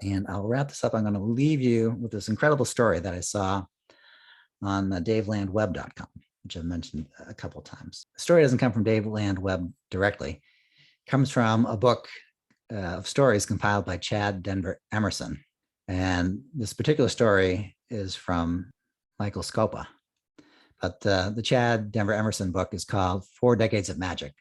And I'll wrap this up. I'm going to leave you with this incredible story that I saw on davelandweb.com, which I've mentioned a couple of times. The story doesn't come from Dave Land Web directly. It comes from a book of stories compiled by Chad Denver Emerson. And this particular story is from Michael Scopa. But the Chad Denver Emerson book is called 4 Decades of Magic,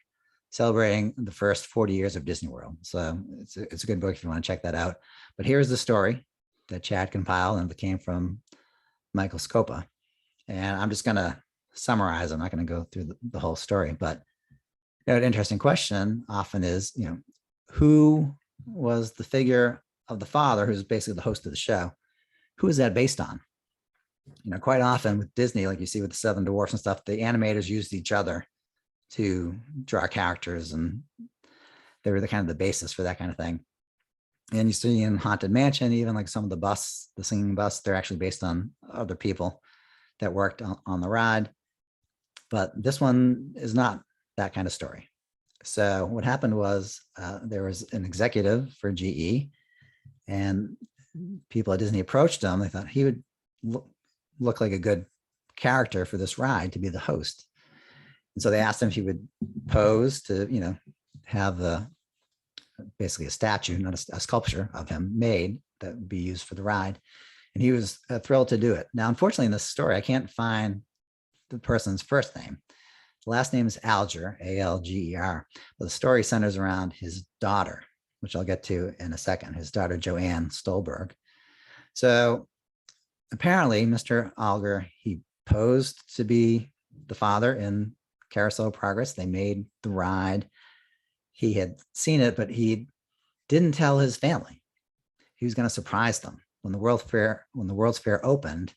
celebrating the first 40 years of Disney World. So it's a good book if you want to check that out. But here's the story that Chad compiled, and it came from Michael Scopa. And I'm just going to summarize. I'm not going to go through the whole story, but an interesting question often is, who was the figure of the father, who's basically the host of the show? Who is that based on? Quite often with Disney, like you see with the Seven Dwarfs and stuff, the animators used each other to draw characters, and they were the kind of the basis for that kind of thing. And you see in Haunted Mansion, even like some of the singing bus, they're actually based on other people that worked on the ride. But this one is not that kind of story. So what happened was there was an executive for GE, and people at Disney approached him. They thought he would look like a good character for this ride to be the host. And so they asked him if he would pose to, have basically a statue, not a sculpture of him made that would be used for the ride. And he was thrilled to do it. Now, unfortunately, in this story, I can't find the person's first name. The last name is Alger, A-L-G-E-R. But the story centers around his daughter, which I'll get to in a second, his daughter, Joanne Stolberg. So apparently, Mr. Alger, he posed to be the father in Carousel of Progress. They made the ride. He had seen it, but he didn't tell his family. He was going to surprise them. When the World's Fair opened,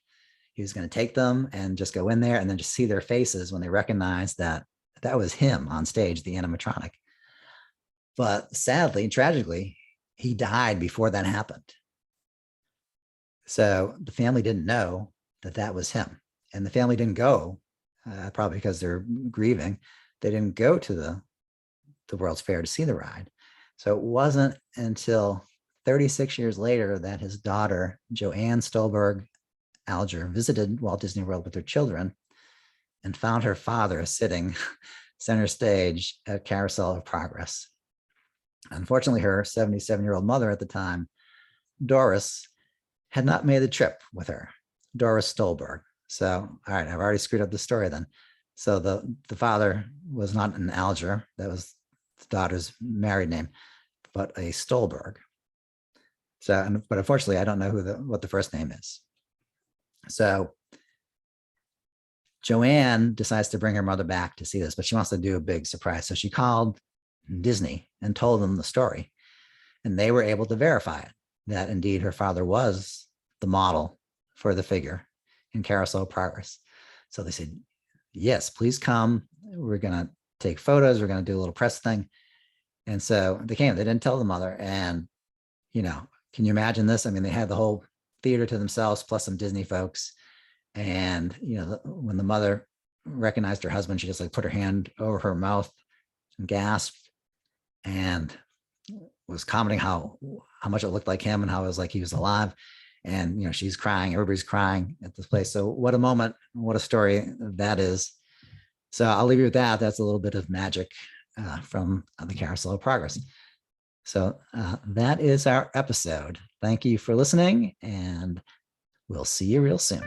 he was going to take them and just go in there and then just see their faces when they recognized that was him on stage, the animatronic. But sadly, tragically, he died before that happened. So the family didn't know that was him. And the family didn't go, probably because they're grieving. They didn't go to the World's Fair to see the ride. So it wasn't until 36 years later that his daughter, Joanne Stolberg Alger, visited Walt Disney World with her children and found her father sitting center stage at Carousel of Progress. Unfortunately, her 77-year-old mother at the time, Doris, had not made the trip with her, Doris Stolberg. So, all right, I've already screwed up the story then. So the father was not an Alger, that was the daughter's married name, but a Stolberg. So, but unfortunately, I don't know what the first name is. So Joanne decides to bring her mother back to see this, but she wants to do a big surprise. So she called Disney and told them the story, and they were able to verify it, that indeed her father was the model for the figure in Carousel of Progress. So they said, yes, please come. We're going to take photos. We're going to do a little press thing. And so they came. They didn't tell the mother. And, can you imagine this? I mean, they had the whole theater to themselves, plus some Disney folks. And, when the mother recognized her husband, she just like put her hand over her mouth and gasped and was commenting how much it looked like him and how it was like he was alive. And, she's crying, everybody's crying at this place. So what a moment, what a story that is. So I'll leave you with that. That's a little bit of magic from the Carousel of Progress. So that is our episode. Thank you for listening, and we'll see you real soon.